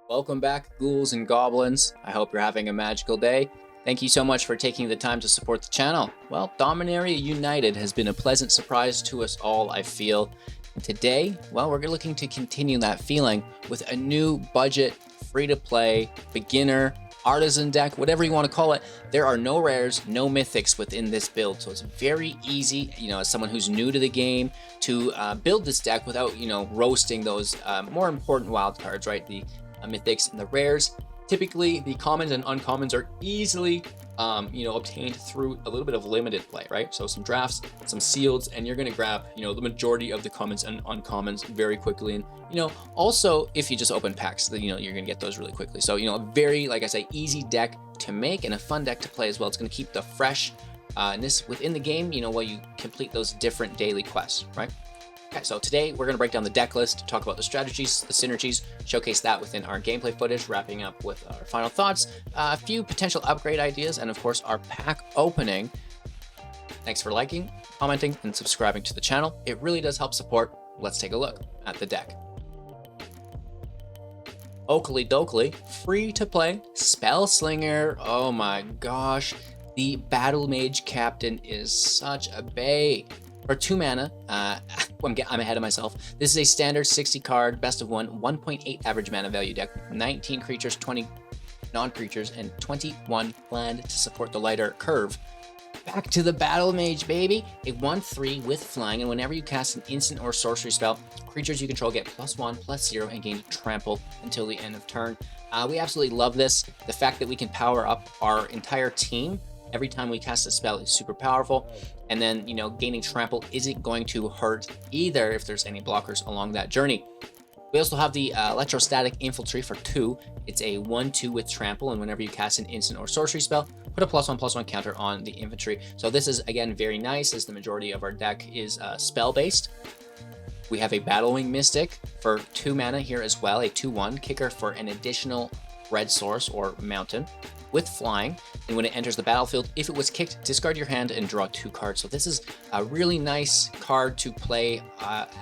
Welcome back, ghouls and goblins. I hope you're having a magical day. Thank you so much for taking the time to support the channel. Well, Dominaria United has been a pleasant surprise to us all, I feel. And today, well, we're looking to continue that feeling with a new budget, free-to-play, beginner, artisan deck, whatever you want to call it. There are no rares, no mythics within this build, so it's very easy, as someone who's new to the game, to build this deck without, roasting those more important wild cards, right? The mythics and the rares. Typically, the commons and uncommons are easily, obtained through a little bit of limited play, right? So some drafts, some sealeds, and you're going to grab, the majority of the commons and uncommons very quickly. And, also if you just open packs, you're going to get those really quickly. So, a very, like I say, easy deck to make and a fun deck to play as well. It's going to keep the freshness within the game, while you complete those different daily quests, right? Okay, so today we're going to break down the deck list, talk about the strategies, the synergies, showcase that within our gameplay footage, wrapping up with our final thoughts, a few potential upgrade ideas, and of course our pack opening. Thanks for liking, commenting, and subscribing to the channel. It really does help support. Let's take a look at the deck. Oakley Dokley, free to play, Spellslinger. Oh my gosh, the Battle Mage Captain is such a bae. For 2 mana, I'm ahead of myself. This is a standard 60 card, best of 1.8 average mana value deck, 19 creatures, 20 non-creatures, and 21 land to support the lighter curve. Back to the Battle Mage, baby! A 1/3 with flying, and whenever you cast an instant or sorcery spell, creatures you control get +1/+0 and gain trample until the end of turn. We absolutely love this. The fact that we can power up our entire team every time we cast a spell is super powerful. And then, gaining trample isn't going to hurt either if there's any blockers along that journey. We also have the Electrostatic Infantry for 2. It's a 1/2 with trample, and whenever you cast an instant or sorcery spell, put a +1/+1 counter on the infantry. So this is, again, very nice, as the majority of our deck is spell-based. We have a Battlewing Mystic for 2 mana here as well, a 2/1 kicker for an additional red source or mountain with flying, and when it enters the battlefield, if it was kicked, discard your hand and draw 2 cards. So this is a really nice card to play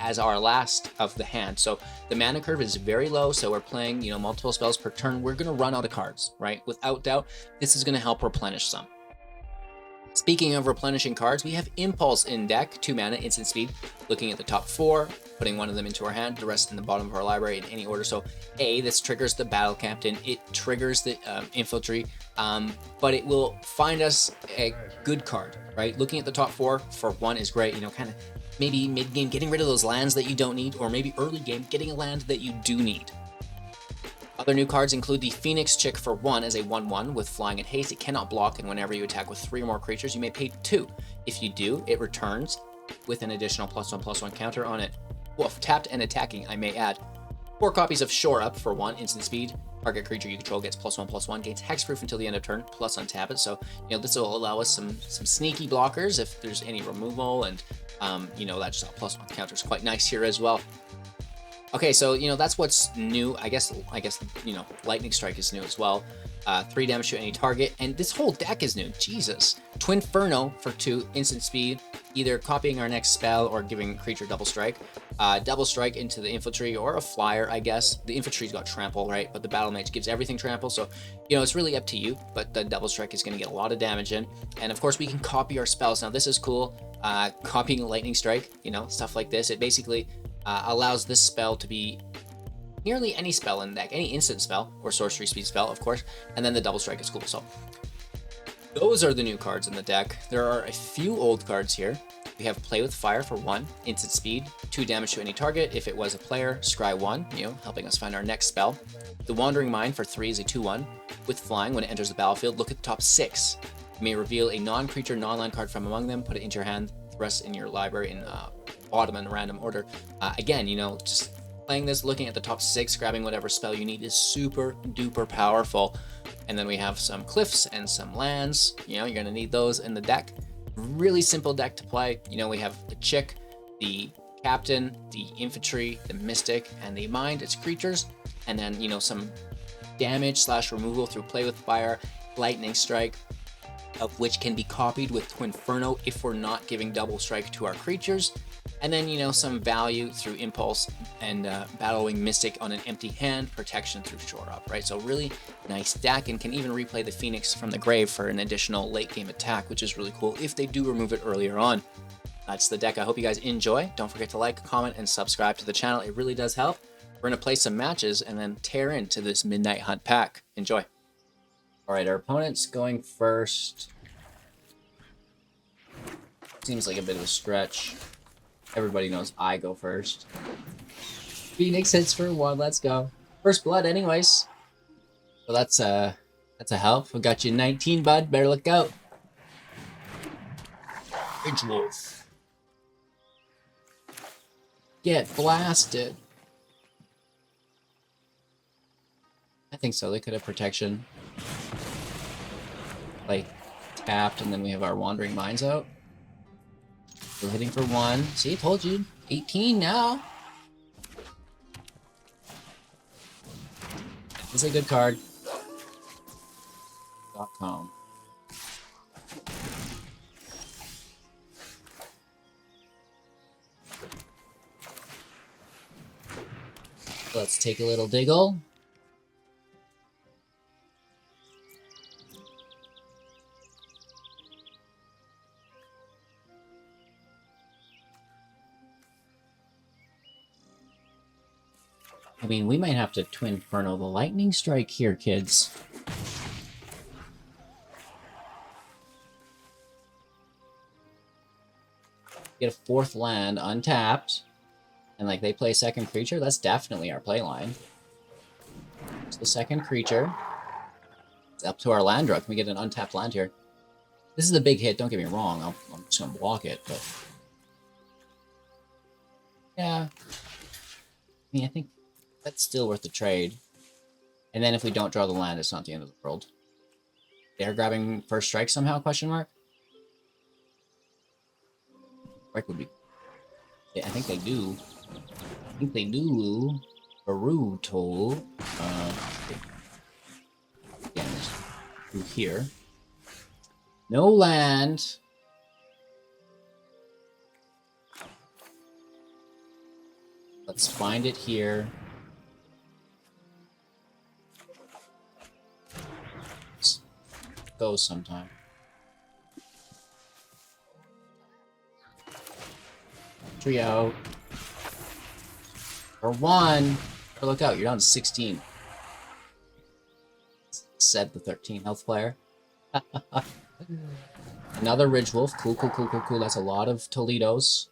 as our last of the hand. So the mana curve is very low, so we're playing multiple spells per turn. We're going to run out of cards, right? Without doubt, this is going to help replenish some. Speaking of replenishing cards, we have Impulse in deck, 2 mana, instant speed. Looking at the top 4, putting one of them into our hand, the rest in the bottom of our library in any order. So this triggers the Battle Captain, it triggers the Infantry, but it will find us a good card, right? Looking at the top 4 for 1 is great, kind of maybe mid-game getting rid of those lands that you don't need, or maybe early game getting a land that you do need. Other new cards include the Phoenix Chick for 1 as a 1/1 with flying and haste. It cannot block, and whenever you attack with 3 or more creatures, you may pay 2. If you do, it returns with an additional +1/+1 counter on it. Woof, tapped and attacking, I may add. 4 copies of Shore Up for 1, instant speed. Target creature you control gets +1/+1, gains hexproof until the end of turn, plus untap it. So, this will allow us some sneaky blockers if there's any removal, and, that just +1 counter is quite nice here as well. Okay, so, that's what's new. I guess, Lightning Strike is new as well. 3 damage to any target, and this whole deck is new. Jesus. Twinferno for 2, instant speed, either copying our next spell or giving creature double strike. Double strike into the infantry or a flyer, I guess. The infantry's got trample, right? But the Battle Mage gives everything trample, so, it's really up to you, but the double strike is going to get a lot of damage in. And of course, we can copy our spells. Now, this is cool. Copying a Lightning Strike, stuff like this. It basically allows this spell to be nearly any spell in the deck, any instant spell or sorcery speed spell, of course, and then the double strike is cool. So those are the new cards in the deck. There are a few old cards here. We have Play with Fire for 1, instant speed, 2 damage to any target. If it was a player, scry 1, helping us find our next spell. The Wandering Mind for 3 is a 2/1 with flying. When it enters the battlefield, look at the top 6. You may reveal a non-creature, non-land card from among them, put it into your hand, the rest in your library in bottom and random order. Again, just playing this, looking at the top 6, grabbing whatever spell you need is super duper powerful. And then we have some cliffs and some lands. You're going to need those in the deck. Really simple deck to play. We have the Chick, the Captain, the Infantry, the Mystic, and the Mind. It's creatures. And then, some damage/removal through Play with Fire, Lightning Strike, of which can be copied with Twinferno if we're not giving double strike to our creatures. And then, some value through Impulse, and Battlewing Mystic on an empty hand, protection through shore up, right? So really nice deck, and can even replay the Phoenix from the grave for an additional late game attack, which is really cool if they do remove it earlier on. That's the deck. I hope you guys enjoy. Don't forget to like, comment, and subscribe to the channel. It really does help. We're going to play some matches and then tear into this Midnight Hunt pack. Enjoy. All right, our opponent's going first. Seems like a bit of a stretch. Everybody knows I go first. Phoenix hits for 1. Let's go. First blood anyways. So that's a help. We got you 19, bud. Better look out. Ridge Wolf. Get blasted. I think so. They could have protection. Like, tapped, and then we have our Wandering Minds out. We're hitting for 1. See, I told you. 18 now. This is a good card. .com. Let's take a little diggle. I mean, we might have to Twin Inferno the Lightning Strike here, kids. Get a 4th land untapped. And like they play second creature, that's definitely our play line. So the second creature. It's up to our land draw. Can we get an untapped land here? This is a big hit, don't get me wrong. I'm just gonna block it, but yeah. I mean, I think that's still worth the trade. And then if we don't draw the land, it's not the end of the world. They're grabbing first strike somehow, question mark? Strike would be... Yeah, I think they do. I think they do. Baruto. Damage through here. No land. Let's find it here. Let's go sometime. Trio. For 1. Or look out, you're down to 16. Said the 13 health player. Another Ridge Wolf. Cool, cool, cool, cool, cool. That's a lot of Toledos.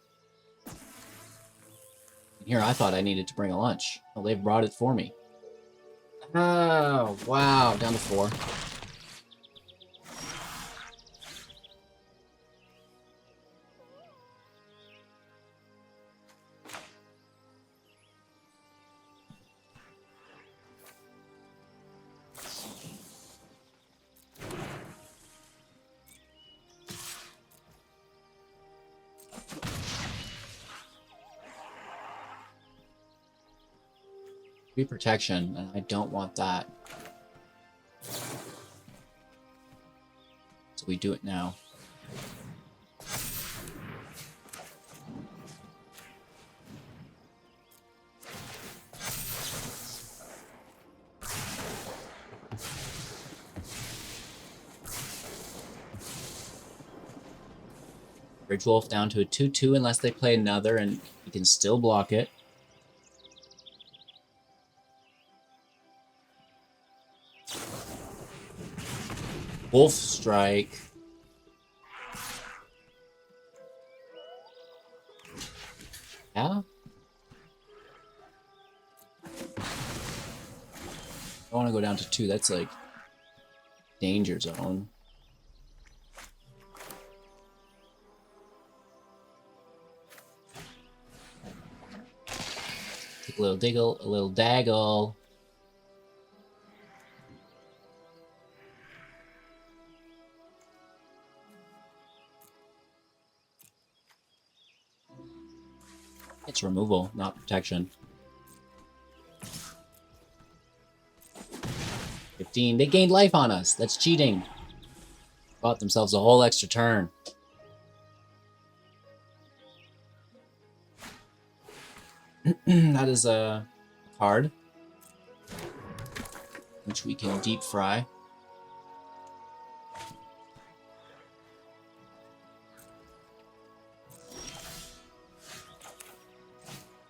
Here, I thought I needed to bring a lunch. Well, they've brought it for me. Oh, wow. Down to 4. Protection, and I don't want that. So we do it now. Ridge Wolf down to a 2/2 unless they play another, and you can still block it. Wolf Strike. Yeah? I want to go down to 2. That's like danger zone. Take a little diggle, a little daggle. It's removal, not protection. 15. They gained life on us. That's cheating. Bought themselves a whole extra turn. That is a card, which we can deep fry.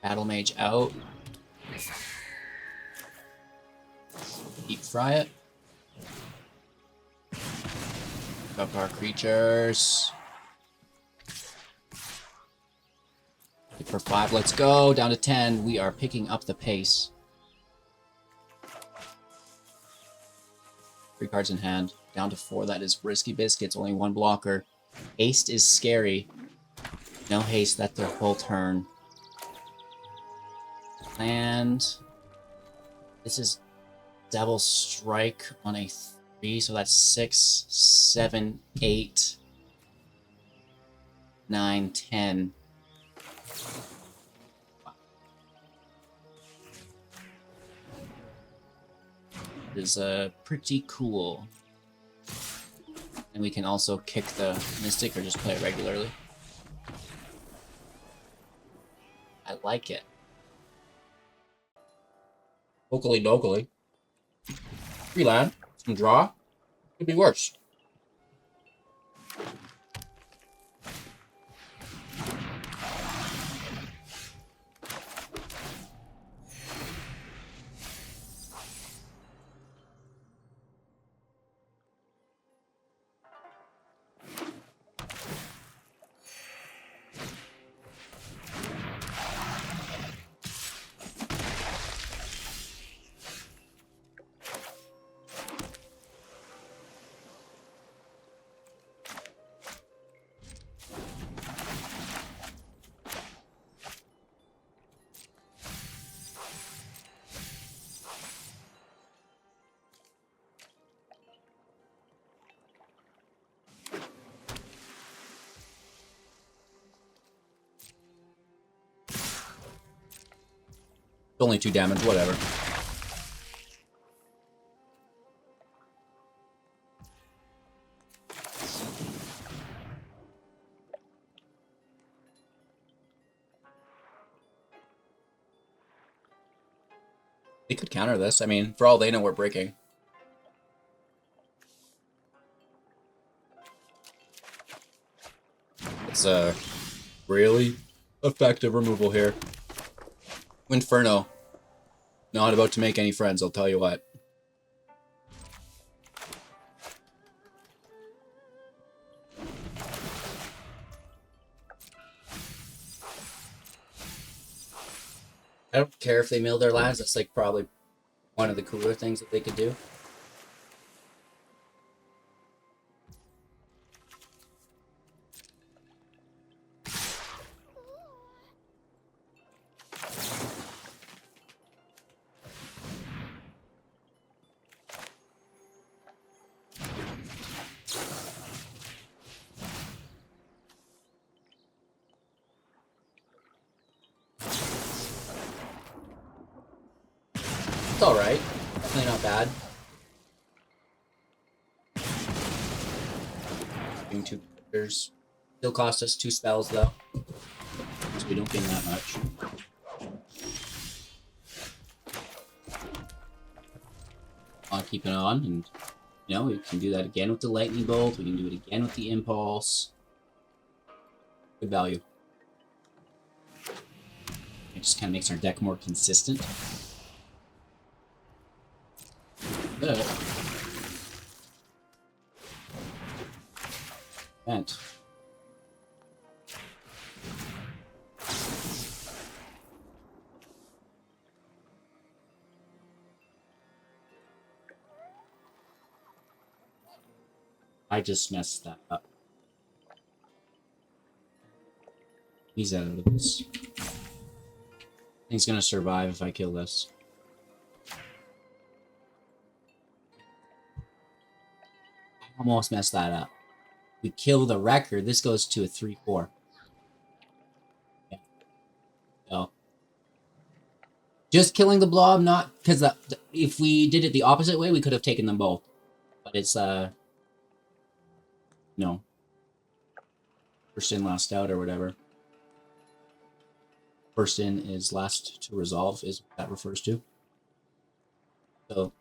Battle Mage out. Deep fry it. Pick up our creatures. Hit for 5. Let's go. Down to 10. We are picking up the pace. 3 cards in hand. Down to 4. That is risky biscuits. Only 1 blocker. Haste is scary. No haste. That's their whole turn. And this is Devil Strike on a 3, so that's 6, 7, 8, 9, 10. It is pretty cool. And we can also kick the Mystic or just play it regularly. I like it. Locally, locally. 3 land, some draw. Could be worse. Only 2 damage, whatever. They could counter this. I mean, for all they know, we're breaking. It's a really effective removal here. Inferno. Not about to make any friends, I'll tell you what. I don't care if they mill their lands. That's like probably one of the cooler things that they could do. It's alright. Definitely not bad. Doing 2 characters. Still cost us 2 spells though. So we don't gain that much. I'll keep it on, and you know, we can do that again with the lightning bolt, we can do it again with the impulse. Good value. It just kind of makes our deck more consistent. Good. Vent. I just messed that up. He's out of this. He's gonna survive if I kill this. I almost messed that up. We kill the record. This goes to a 3/4. Yeah. So, just killing the blob, not because if we did it the opposite way, we could have taken them both. But it's no. First in, last out, or whatever. first in is last to resolve is what that refers to. So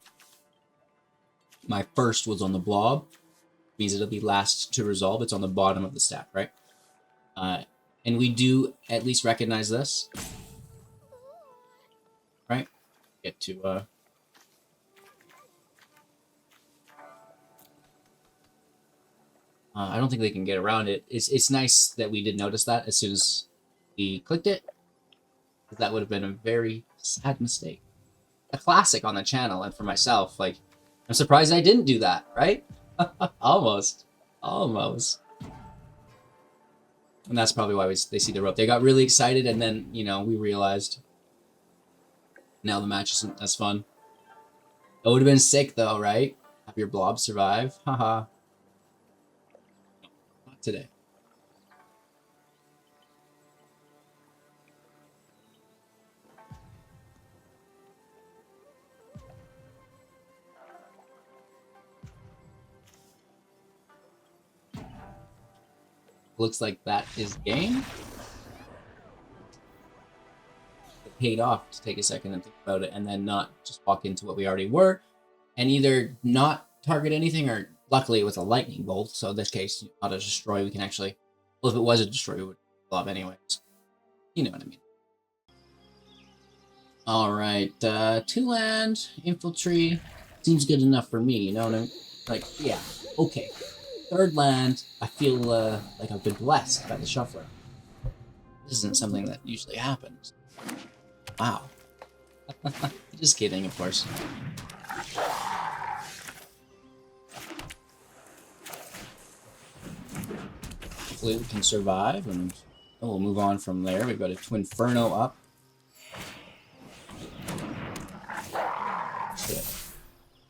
my first was on the blob, means it'll be last to resolve. It's on the bottom of the stack, right? And we do at least recognize this, right? Get to I don't think they can get around it. It's nice that we did notice that as soon as we clicked it. That would have been a very sad mistake. A classic on the channel and for myself. Like, I'm surprised I didn't do that, right? Almost. Almost. And that's probably why they see the rope. They got really excited and then, you know, we realized now the match isn't as fun. It would have been sick though, right? Have your blob survive. Haha. Not today. Looks like that is game. It paid off to take a second and think about it and then not just walk into what we already were and either not target anything or luckily it was a lightning bolt. So in this case, not a destroy, we can actually, well, if it was a destroy, we would blob anyways. You know what I mean. All right, 2 land, infiltrate, seems good enough for me, you know what I mean? Like, yeah, okay. 3rd land, I feel like I've been blessed by the shuffler. This isn't something that usually happens. Wow. Just kidding, of course. Hopefully we can survive, and we'll move on from there. We've got a Twinferno up. Shit.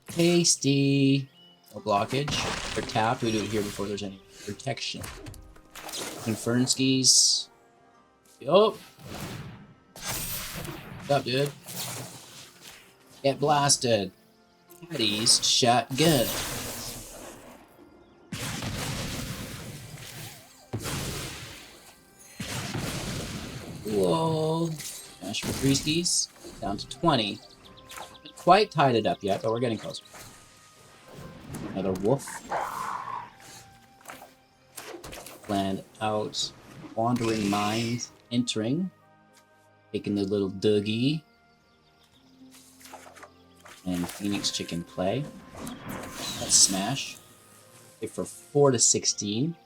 Tasty. No blockage. For tap, we do it here before there's any protection. Infernskis. Yup. What's up, dude? Get blasted. Caddy's shotgun. Whoa. Smash for 3 skis. Down to 20. Not quite tied it up yet, but we're getting closer. Another wolf. Land out. Wandering Mind entering. Taking the little Dougie. And Phoenix Chicken play. Let's smash. Okay, for 4 to 16.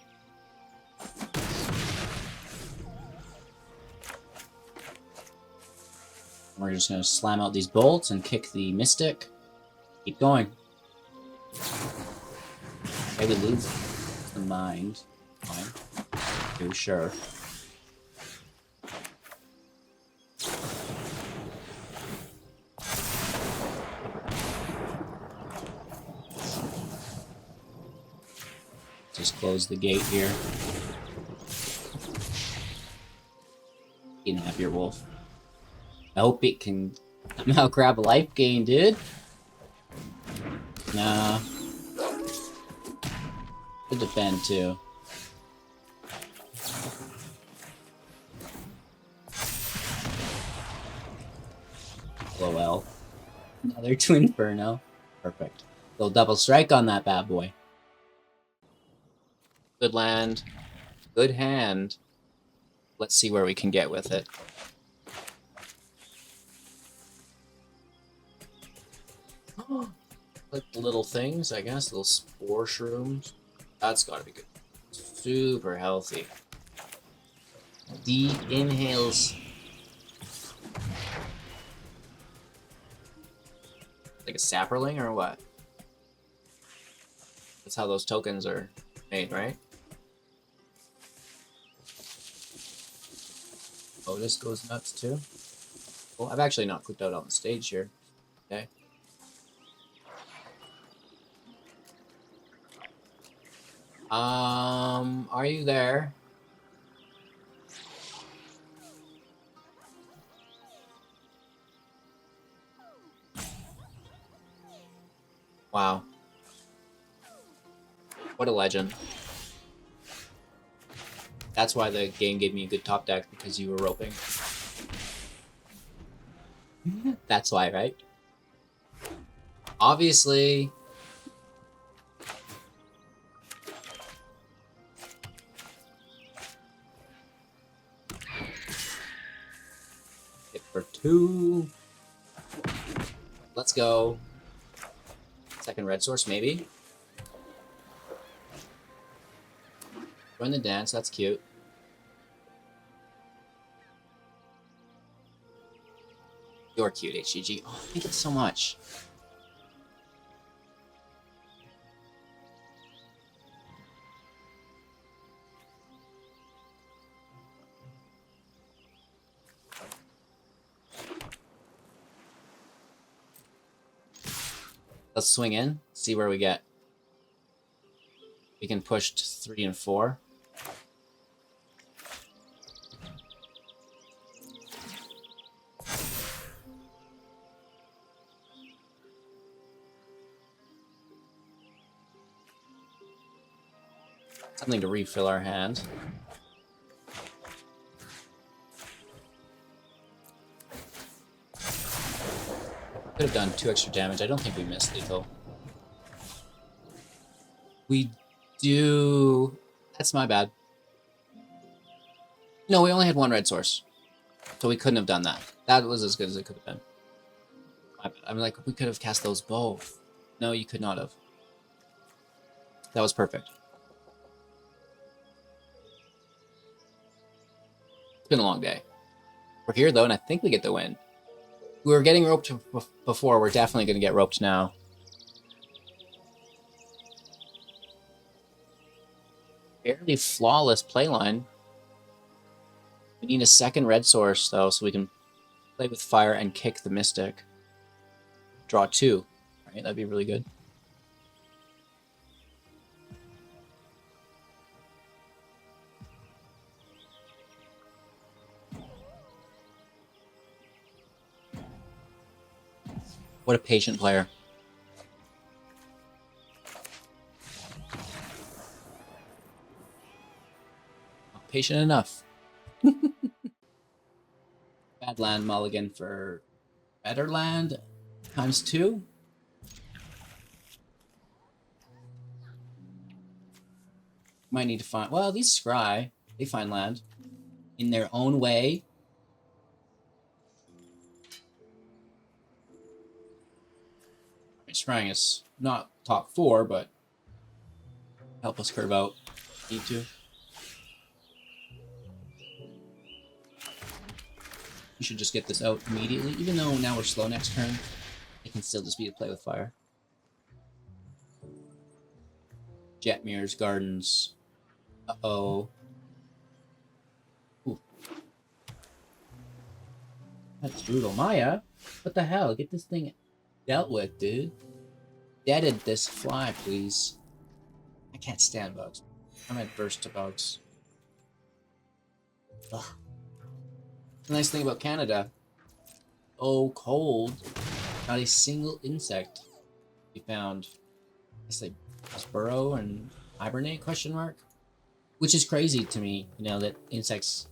We're just going to slam out these bolts and kick the Mystic. Keep going. Okay, we lose the mind. Fine. Okay, sure. Just close the gate here. You can have your wolf. I hope it can somehow grab a life gain, dude. Nah. Could defend too. LOL. Another Twinferno. Perfect. Little double strike on that bad boy. Good land. Good hand. Let's see where we can get with it. Like the little things, I guess. Little spore shrooms. That's gotta be good. Super healthy. Deep inhales. Like a sapperling or what? That's how those tokens are made, right? Oh, this goes nuts too. Well, I've actually not clicked out on the stage here. Okay. Are you there? Wow. What a legend. That's why the game gave me a good top deck, because you were roping. That's why, right? Obviously. Hit for 2. Let's go. Second red source, maybe. Join the dance, that's cute. You're cute, HGG. Oh, thank you so much. Let's swing in, see where we get. We can push to 3 and 4. Something to refill our hand. Could have done 2 extra damage. I don't think we missed lethal. We do... That's my bad. No, we only had 1 red source. So we couldn't have done that. That was as good as it could have been. My bad. I'm like, we could have cast those both. No, you could not have. That was perfect. It's been a long day. We're here, though, and I think we get the win. We were getting roped before. We're definitely going to get roped now. Fairly flawless playline. We need a second red source, though, so we can play with fire and kick the Mystic. Draw 2. Right, that'd be really good. What a patient player. Not patient enough. Bad land mulligan for better land times 2. Might need to find... Well, these Scry, they find land in their own way. Scrying is not top 4, but help us curve out. Need to. We should just get this out immediately. Even though now we're slow next turn, it can still just be to play with fire. Jet mirrors, gardens. Uh-oh. Ooh. That's brutal. Maya, what the hell? Get this thing dealt with, dude. Deaded this fly, please. I can't stand bugs. I'm adverse to bugs. Ugh. The nice thing about Canada. Oh, cold. Not a single insect we found. It's like burrow and hibernate, question mark? Which is crazy to me, you know, that insects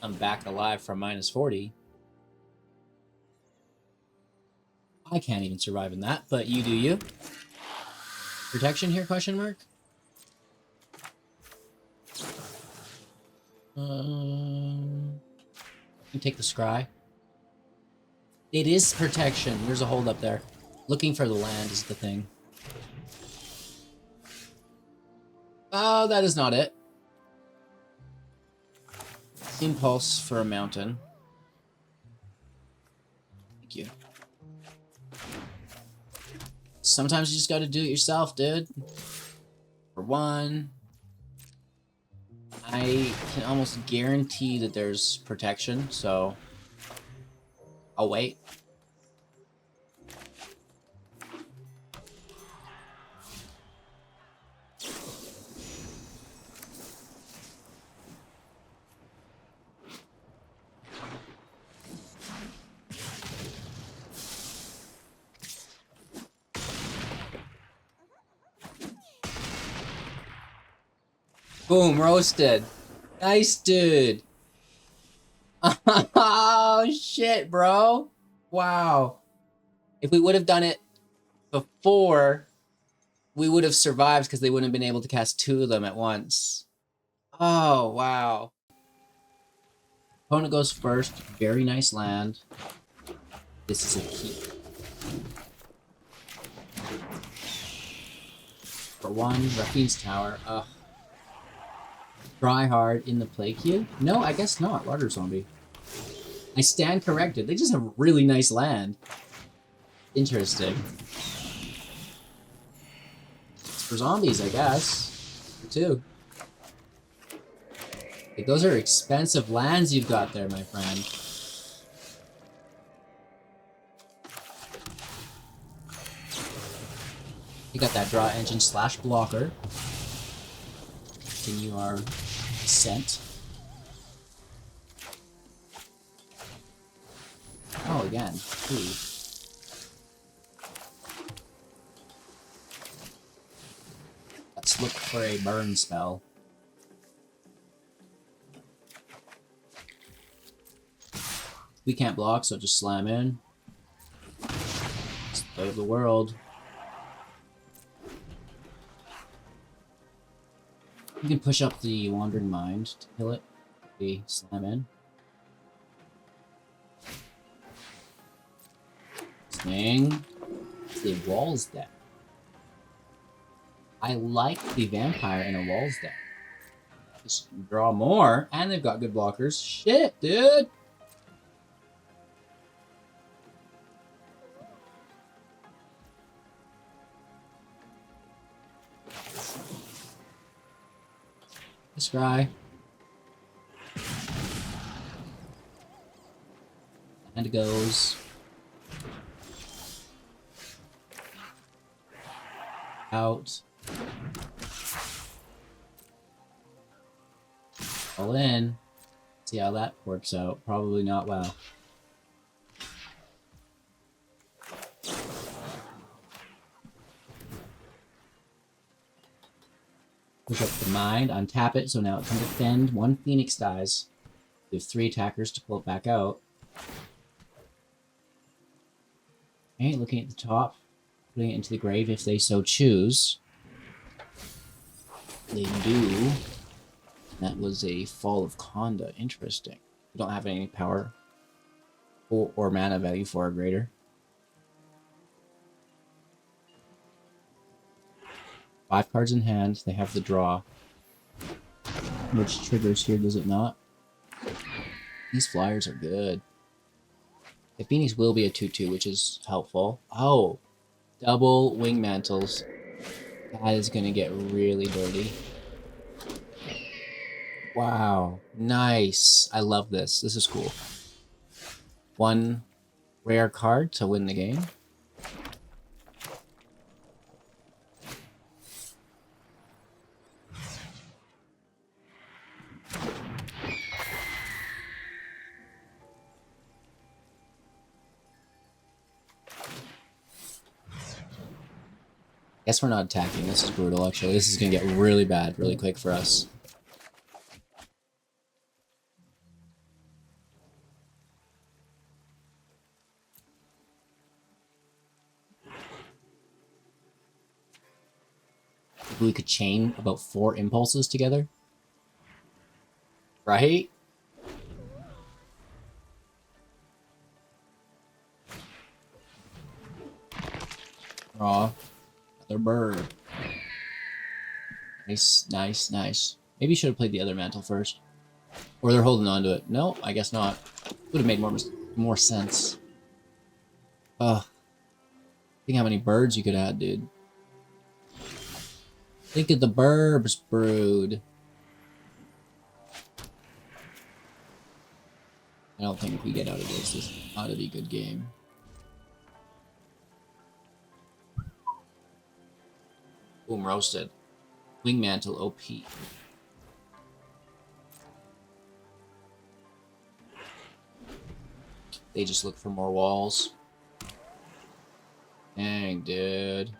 come back alive from -40. I can't even survive in that, but you do you. Protection here, question mark? You take the scry. It is protection. There's a hold up there. Looking for the land is the thing. Oh, that is not it. Impulse for a mountain. Thank you. Sometimes you just gotta do it yourself, dude. For 1. I can almost guarantee that there's protection, so I'll wait. Boom, roasted. Nice, dude. Oh, Oh shit, bro. Wow. If we would have done it before, we would have survived because they wouldn't have been able to cast 2 of them at once. Oh, wow. Opponent goes first. Very nice land. This is a keep. For 1, Rafine's Tower. Ugh. Try hard in the play queue? No, I guess not. Water Zombie. I stand corrected. They just have really nice land. Interesting. It's for zombies, I guess. For 2. Like, those are expensive lands you've got there, my friend. You got that draw engine / blocker. Continue our descent. Oh, again. Ooh. Let's look for a burn spell. We can't block, so just slam in. It's the way of the world. You can push up the Wandering Mind to kill it. We slam in. Swing. The Walls deck. I like the Vampire in a Walls deck. Just draw more, and they've got good blockers. Shit, dude! Scry. And it goes. Out. All in. See how that works out. Probably not well. Push up the mind, untap it, so now it can defend. 1 Phoenix dies. We have 3 attackers to pull it back out. Okay, looking at the top, putting it into the grave if they so choose. They do. That was a Fall of Conda. Interesting. We don't have any power or mana value for a greater. 5 cards in hand, they have the draw. Which triggers here, does it not? These flyers are good. The Phoenix will be a 2/2, which is helpful. Oh! Double Wing Mantles. That is gonna get really dirty. Wow. Nice. I love this. This is cool. 1 rare card to win the game. Guess we're not attacking. This is brutal, actually. This is gonna get really bad really quick for us. If we could chain about 4 impulses together. Right? Aw. Another bird. Nice, nice, nice. Maybe you should have played the other mantle first. Or they're holding on to it. No, I guess not. Would have made more sense. Ugh. Think how many birds you could add, dude. Think of the Burbs Brood. I don't think if we get out of this ought to be a good game. Boom, roasted. Wing Mantle OP. They just look for more walls. Dang, dude.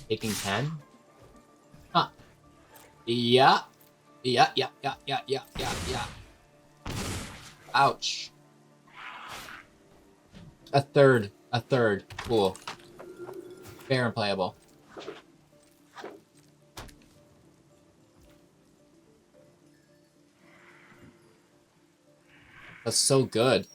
Taking 10? Huh. Yeah. Yeah. Ouch. A third. A third. Cool. Fair and playable. That's so good.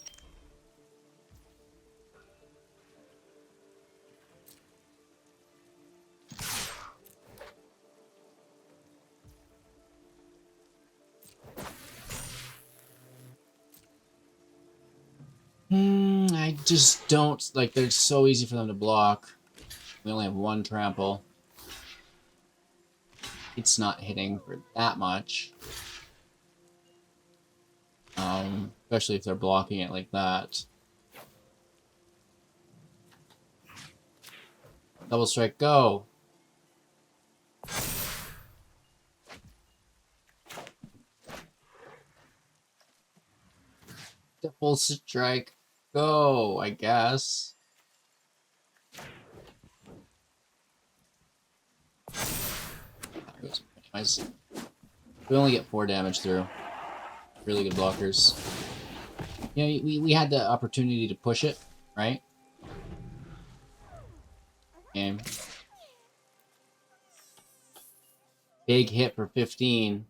I just don't, like, they're so easy for them to block. We only have one trample. It's not hitting for that much. Especially if they're blocking it like that. Double strike, go! Double strike, go, I guess. We only get 4 damage through. Really good blockers. You know, we had the opportunity to push it, right? Game. Big hit for 15.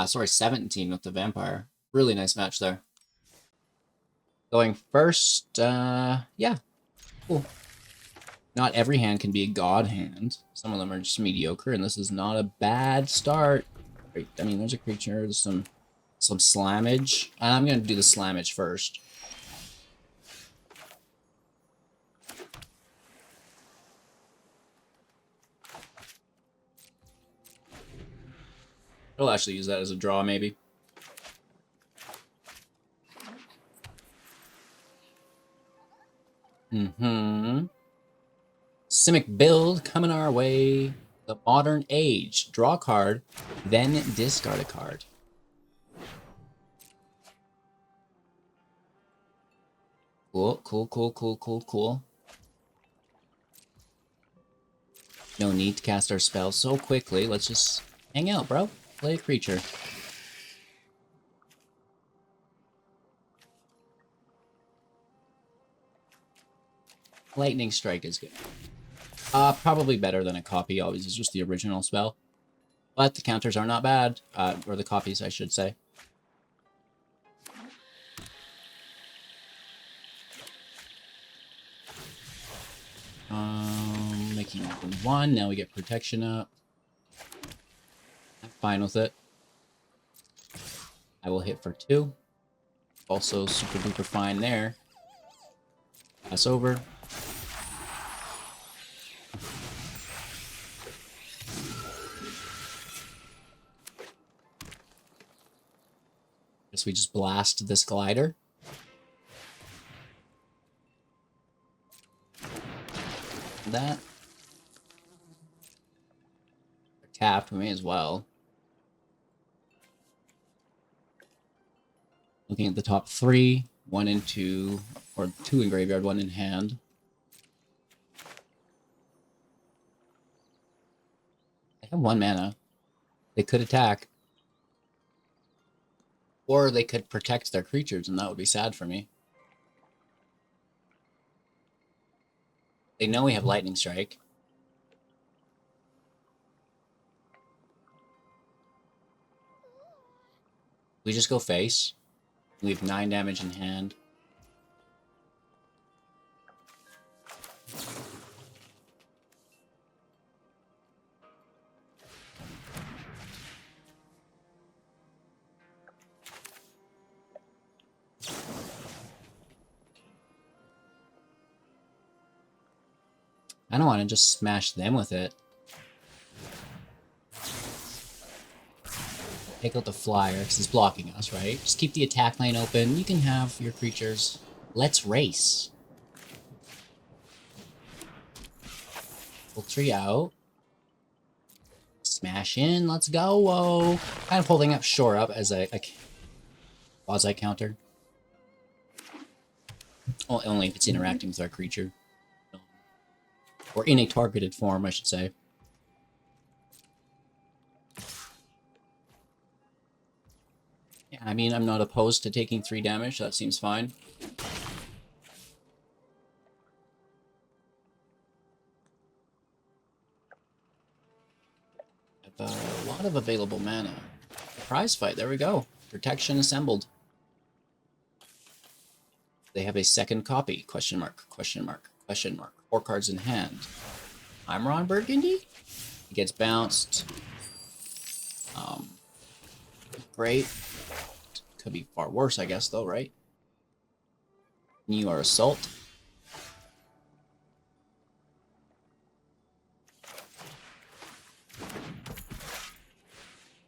Sorry, 17 with the vampire. Really nice match there. Going first, yeah. Cool. Not every hand can be a god hand. Some of them are just mediocre, and this is not a bad start. I mean, there's a creature, there's some slammage. I'm gonna do the slammage first. I'll actually use that as a draw, maybe. Simic build coming our way. The Modern Age. Draw a card, then discard a card. Cool. No need to cast our spell so quickly. Let's just hang out, bro. Play a creature. Lightning Strike is good. Probably better than a copy. Always is just the original spell. But the counters are not bad. Or the copies, I should say. Making open 1. Now we get protection up. I'm fine with it. I will hit for 2. Also super duper fine there. Pass over. Guess we just blast this glider. That. Tapped, we may as well. Looking at the top 3, 1 into, or 2 in graveyard, 1 in hand. They have 1 mana. They could attack. Or they could protect their creatures, and that would be sad for me. They know we have Lightning Strike. We just go face. We have 9 damage in hand. I don't want to just smash them with it. Take out the flyer, because it's blocking us, right? Just keep the attack lane open. You can have your creatures. Let's race. Pull 3 out. Smash in, let's go, whoa. Kind of holding up shore up as a quasi-counter. Oh, only if it's interacting with our creature. Or in a targeted form, I should say. Yeah, I mean, I'm not opposed to taking 3 damage. That seems fine. I have a lot of available mana. Prize fight, there we go. Protection assembled. They have a second copy, question mark, question mark, question mark. 4 cards in hand. I'm Ron Burgundy. He gets bounced. Great. Could be far worse, I guess, though, right? You are Assault.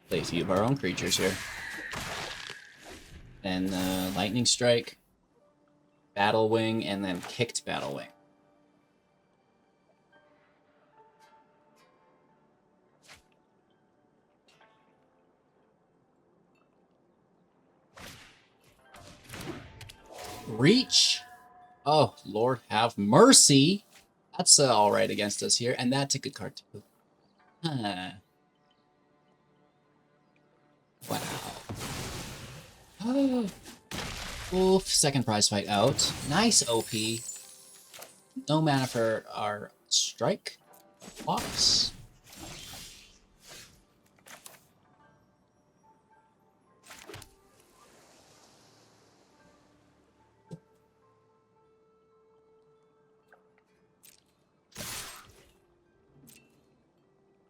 Play a few of our own creatures here. And Lightning Strike, Battle Wing, and then Kicked Battle Wing. Reach. Oh, Lord have mercy. That's all right against us here, and that's a good card too. Huh. Wow. Oh. Oof, second prize fight out. Nice OP. No mana for our strike box.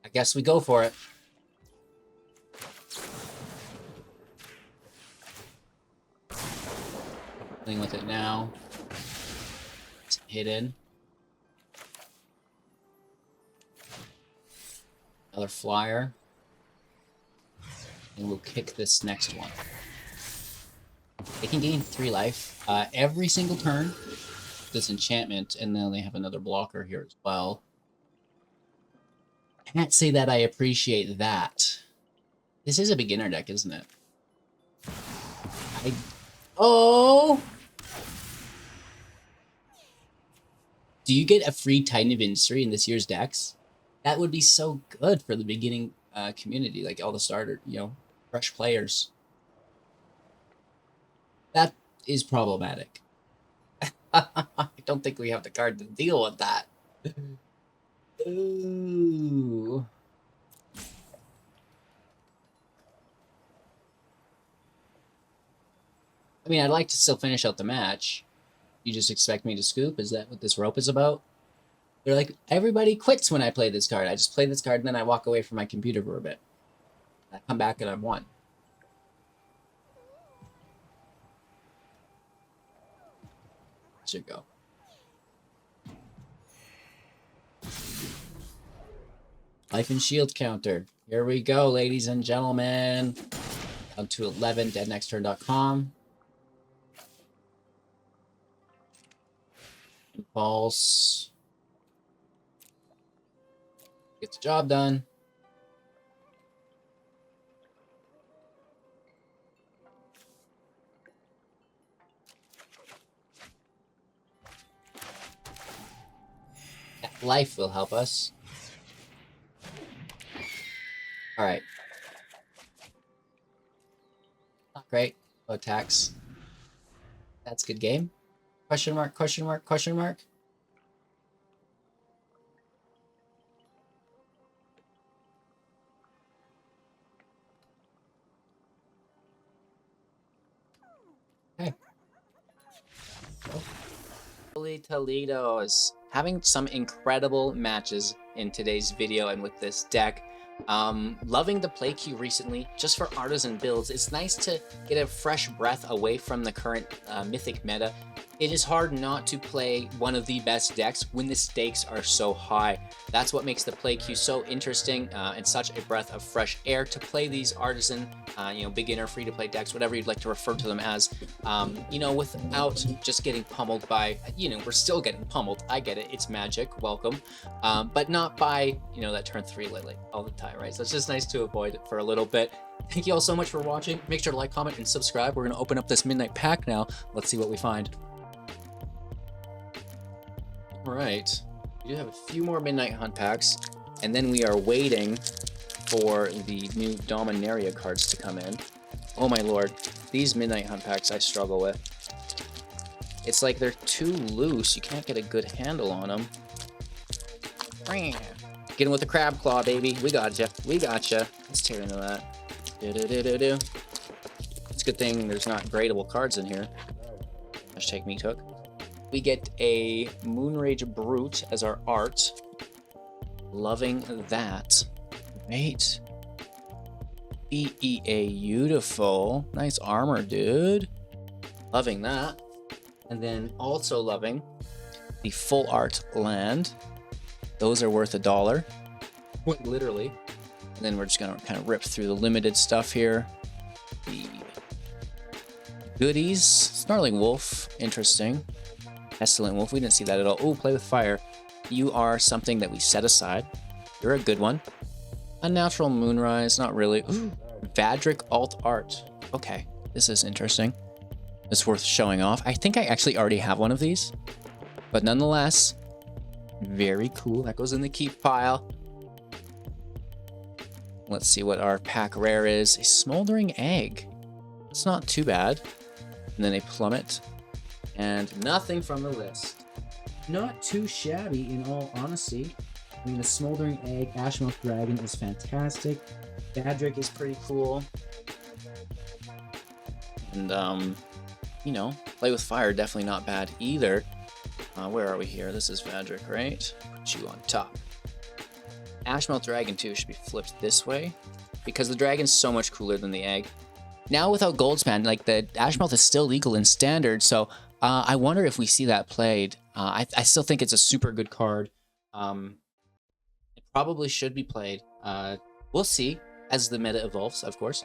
I guess we go for it. Playing with it now. It's hidden. Another flyer. And we'll kick this next one. They can gain 3 life every single turn. This enchantment, and then they have another blocker here as well. I can't say that I appreciate that. This is a beginner deck, isn't it? Oh! Do you get a free Titan of Industry in this year's decks? That would be so good for the beginning community, like all the starter, fresh players. That is problematic. I don't think we have the card to deal with that. Ooh. I mean, I'd like to still finish out the match. You just expect me to scoop? Is that what this rope is about? They're like, everybody quits when I play this card. I just play this card and then I walk away from my computer for a bit. I come back and I've won. Should go. Life and shield counter. Here we go, ladies and gentlemen. Down to 11, deadnextturn.com. Impulse. Get the job done. That life will help us. All right. Not great. No attacks. That's good game. Question mark, question mark, question mark. Okay. Toledo is having some incredible matches in today's video and with this deck. Loving the play queue recently, just for artisan builds. It's nice to get a fresh breath away from the current mythic meta. It is hard not to play one of the best decks when the stakes are so high. That's what makes the play queue so interesting and such a breath of fresh air to play these artisan, beginner, free-to-play decks, whatever you'd like to refer to them as, without just getting pummeled by, we're still getting pummeled. I get it. It's Magic. Welcome. But not by, that turn 3 Lily all the time, right? So it's just nice to avoid it for a little bit. Thank you all so much for watching. Make sure to like, comment, and subscribe. We're going to open up this Midnight Pack now. Let's see what we find. All right. We do have a few more Midnight Hunt packs, and then we are waiting for the new Dominaria cards to come in. Oh my lord, these Midnight Hunt packs I struggle with. It's like they're too loose, you can't get a good handle on them. Get him with the Crab Claw, baby. We gotcha. We gotcha. Let's tear into that. Do-do-do-do-do. It's a good thing there's not gradable cards in here. Hashtag me took. We get a Moonrage Brute as our art. Loving that. Great. Beautiful. Nice armor, dude. Loving that. And then also loving the full art land. Those are worth $1. Literally. And then we're just gonna kind of rip through the limited stuff here. The goodies. Snarling Wolf. Interesting. Pestilent Wolf. We didn't see that at all. Oh, Play with Fire. You are something that we set aside. You're a good one. Unnatural Moonrise. Not really. Ooh. Vadric Alt Art. Okay. This is interesting. It's worth showing off. I think I actually already have one of these. But nonetheless, very cool. That goes in the keep pile. Let's see what our pack rare is. A Smoldering Egg. It's not too bad. And then a Plummet. And nothing from the list. Not too shabby in all honesty. I mean, the Smoldering Egg, Ashmouth Dragon is fantastic. Gadrick is pretty cool. And, you know, Play with Fire, definitely not bad either. Where are we here? This is Vadric, right? Put you on top. Ashmouth Dragon, too, should be flipped this way, because the dragon's so much cooler than the egg. Now, without Goldspan, like, the Ashmouth is still legal in Standard, so I wonder if we see that played. I still think it's a super good card. It probably should be played. We'll see, as the meta evolves, of course.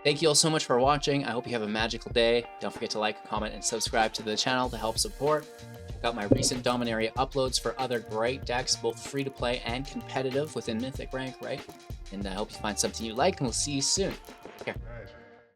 Thank you all so much for watching. I hope you have a magical day. Don't forget to like, comment, and subscribe to the channel to help support. Check out my recent Dominaria uploads for other great decks, both free to play and competitive within Mythic rank, right? And I hope you find something you like, and we'll see you soon. Take care.